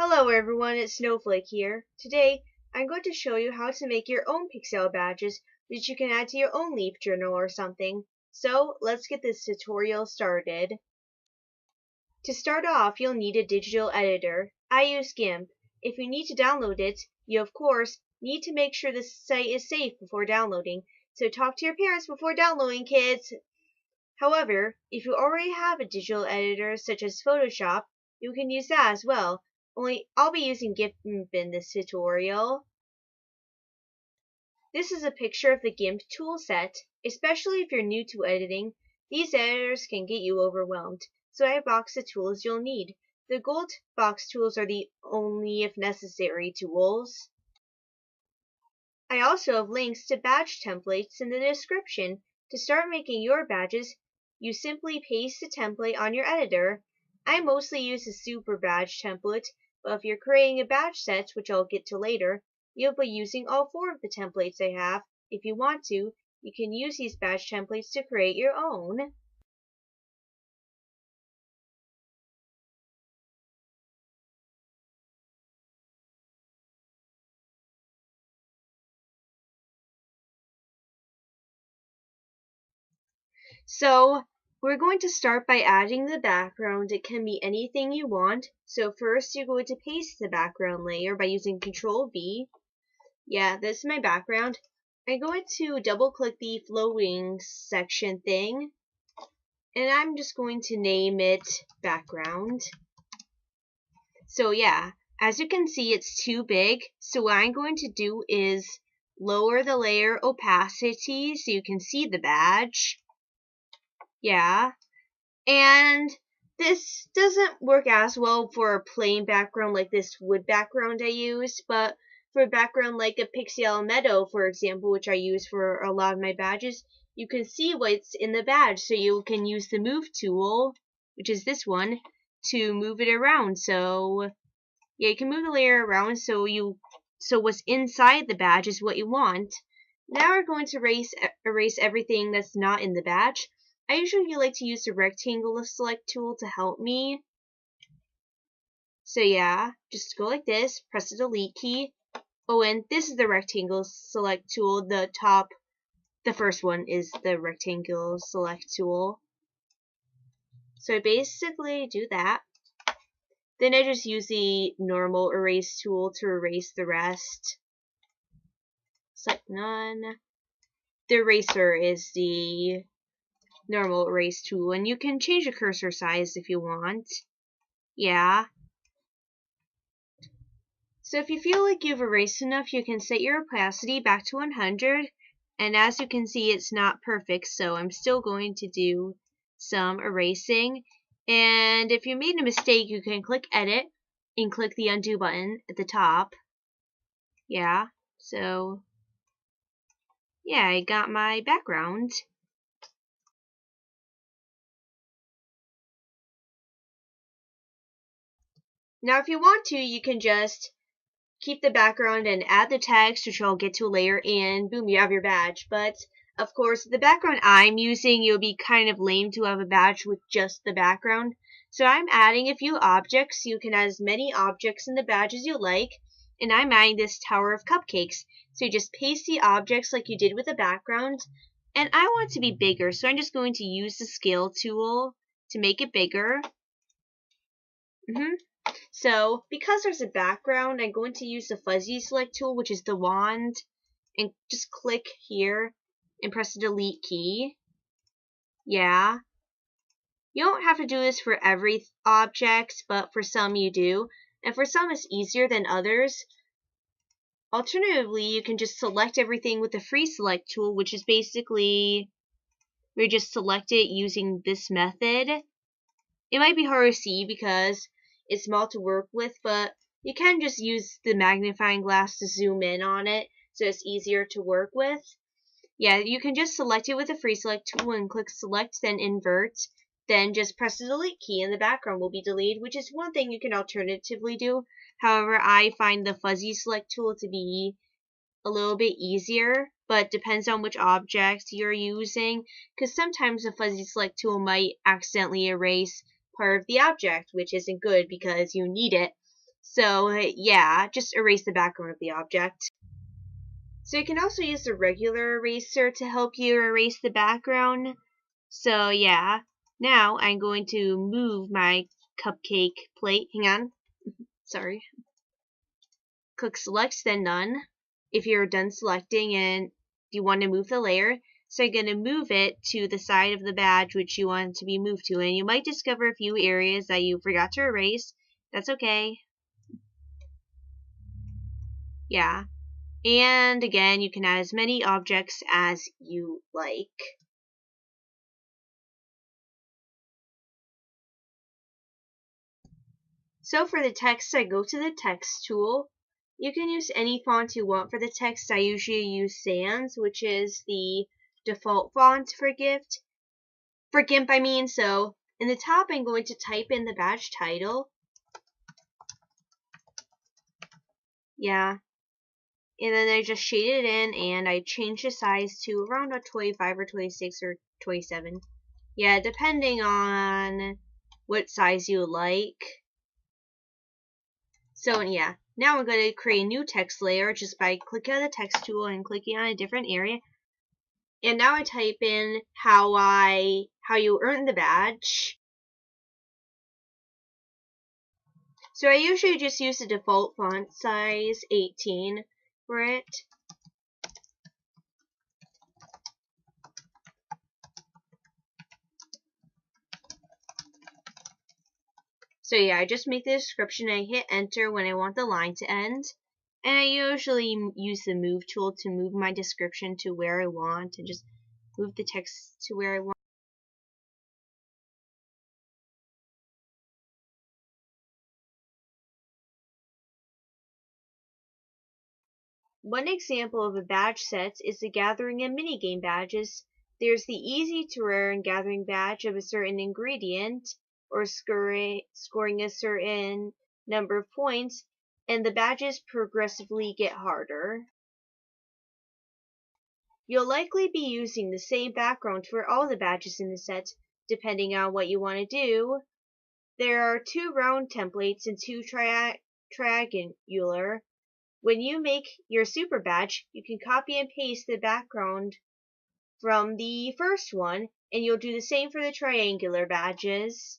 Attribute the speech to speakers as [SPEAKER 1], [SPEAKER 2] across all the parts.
[SPEAKER 1] Hello everyone, it's Snowflake here. Today, I'm going to show you how to make your own Pixie badges, which you can add to your own leaf journal or something. So, let's get this tutorial started. To start off, you'll need a digital editor. I use GIMP. If you need to download it, you of course need to make sure the site is safe before downloading. So talk to your parents before downloading, kids. However, if you already have a digital editor such as Photoshop, you can use that as well. Only I'll be using GIMP in this tutorial. This is a picture of the GIMP toolset. Especially if you're new to editing, these editors can get you overwhelmed. So I have boxed the tools you'll need. The gold box tools are the only if necessary tools. I also have links to badge templates in the description. To start making your badges, you simply paste the template on your editor. I mostly use the super badge template, but if you're creating a badge set, which I'll get to later, you'll be using all 4 of the templates I have. If you want to, you can use these badge templates to create your own. So, we're going to start by adding the background. It can be anything you want. So first you're going to paste the background layer by using Control V. Yeah, this is my background. I'm going to double click the flowing section thing, and I'm just going to name it background. So yeah, as you can see, it's too big. So what I'm going to do is lower the layer opacity so you can see the badge. Yeah, and this doesn't work as well for a plain background like this wood background I use, but for a background like a Pixie Hollow meadow, for example, which I use for a lot of my badges, you can see what's in the badge, so you can use the move tool, which is this one, to move it around. So yeah, you can move the layer around so what's inside the badge is what you want. Now we're going to erase everything that's not in the badge. I usually like to use the rectangle select tool to help me. So yeah, just go like this, press the delete key. Oh, and this is the rectangle select tool. The first one is the rectangle select tool. So I basically do that. Then I just use the normal erase tool to erase the rest. Select none. The eraser is the normal erase tool, and you can change the cursor size if you want. Yeah. So if you feel like you've erased enough, you can set your opacity back to 100, and as you can see, it's not perfect, so I'm still going to do some erasing. And if you made a mistake, you can click edit and click the undo button at the top. Yeah, so yeah, I got my background. Now if you want to, you can just keep the background and add the text, which I'll get to later, and boom, you have your badge. But of course, the background I'm using, it would be kind of lame to have a badge with just the background. So I'm adding a few objects. You can add as many objects in the badge as you like. And I'm adding this tower of cupcakes. So you just paste the objects like you did with the background. And I want it to be bigger, so I'm just going to use the scale tool to make it bigger. So, because there's a background, I'm going to use the fuzzy select tool, which is the wand, and just click here and press the delete key. Yeah. You don't have to do this for every object, but for some you do. And for some it's easier than others. Alternatively, you can just select everything with the free select tool, which is basically where you just select it using this method. It might be hard to see because it's small to work with, but you can just use the magnifying glass to zoom in on it so it's easier to work with. Yeah, you can just select it with the free select tool and click select, then invert, then just press the delete key and the background will be deleted, which is one thing you can alternatively do. However, I find the fuzzy select tool to be a little bit easier, but depends on which object you're using, because sometimes the fuzzy select tool might accidentally erase part of the object, which isn't good because you need it. So yeah, just erase the background of the object. So you can also use the regular eraser to help you erase the background. So yeah, now I'm going to move my cupcake plate. Hang on. Sorry. Click select, then none. If you're done selecting and you want to move the layer, so you're going to move it to the side of the badge which you want it to be moved to, and you might discover a few areas that you forgot to erase. That's okay. Yeah. And again, you can add as many objects as you like. So for the text, I go to the text tool. You can use any font you want for the text. I usually use Sans, which is the default font for GIMP, I mean. So in the top, I'm going to type in the badge title. Yeah. And then I just shade it in, and I change the size to around a 25 or 26 or 27. Yeah, depending on what size you like. So yeah, now I'm going to create a new text layer just by clicking on the text tool and clicking on a different area. And now I type in how you earn the badge. So I usually just use the default font size 18 for it. So yeah, I just make the description and I hit enter when I want the line to end. And I usually use the move tool to move my description to where I want and just move the text to where I want. One example of a badge set is the gathering and minigame badges. There's the easy to earn gathering badge of a certain ingredient or scoring a certain number of points, and the badges progressively get harder. You'll likely be using the same background for all the badges in the set, depending on what you want to do. There are 2 round templates and 2 triangular. When you make your super badge, you can copy and paste the background from the first one, and you'll do the same for the triangular badges.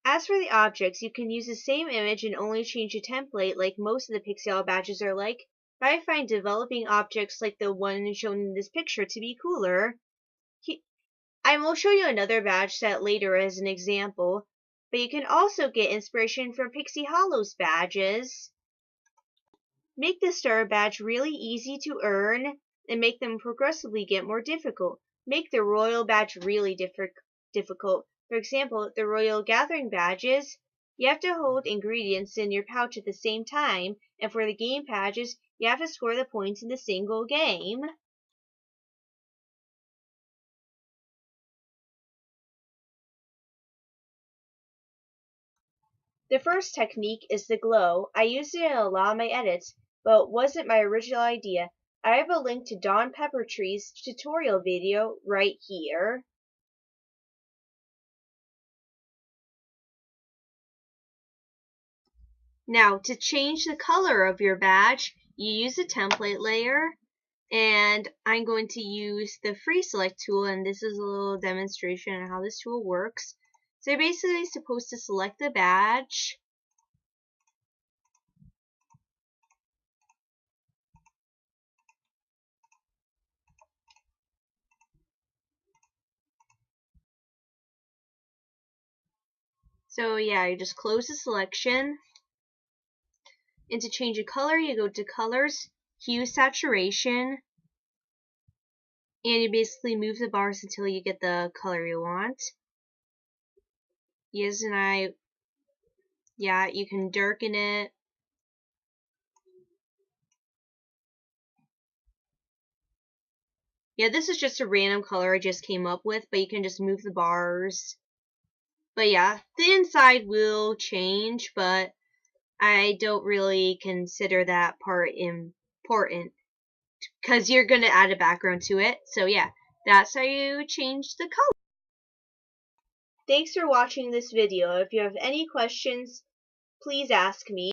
[SPEAKER 1] As for the objects, you can use the same image and only change the template like most of the Pixie Hollow badges are like, but I find developing objects like the one shown in this picture to be cooler. I will show you another badge set later as an example, but you can also get inspiration from Pixie Hollow's badges. Make the star badge really easy to earn and make them progressively get more difficult. Make the royal badge really difficult. For example, the royal gathering badges, you have to hold ingredients in your pouch at the same time, and for the game badges, you have to score the points in a single game. The first technique is the glow. I used it in a lot of my edits, but it wasn't my original idea. I have a link to Dawn Peppertree's tutorial video right here. Now, to change the color of your badge, you use the template layer, and I'm going to use the free select tool, and this is a little demonstration on how this tool works. So you're basically supposed to select the badge, so yeah, you just close the selection, and to change the color, you go to colors, hue, saturation, and you basically move the bars until you get the color you want. Yes, and yeah, you can darken it. Yeah, this is just a random color I just came up with, but you can just move the bars. But yeah, the inside will change, but I don't really consider that part important because you're going to add a background to it. So yeah, that's how you change the color. Thanks for watching this video. If you have any questions, please ask me.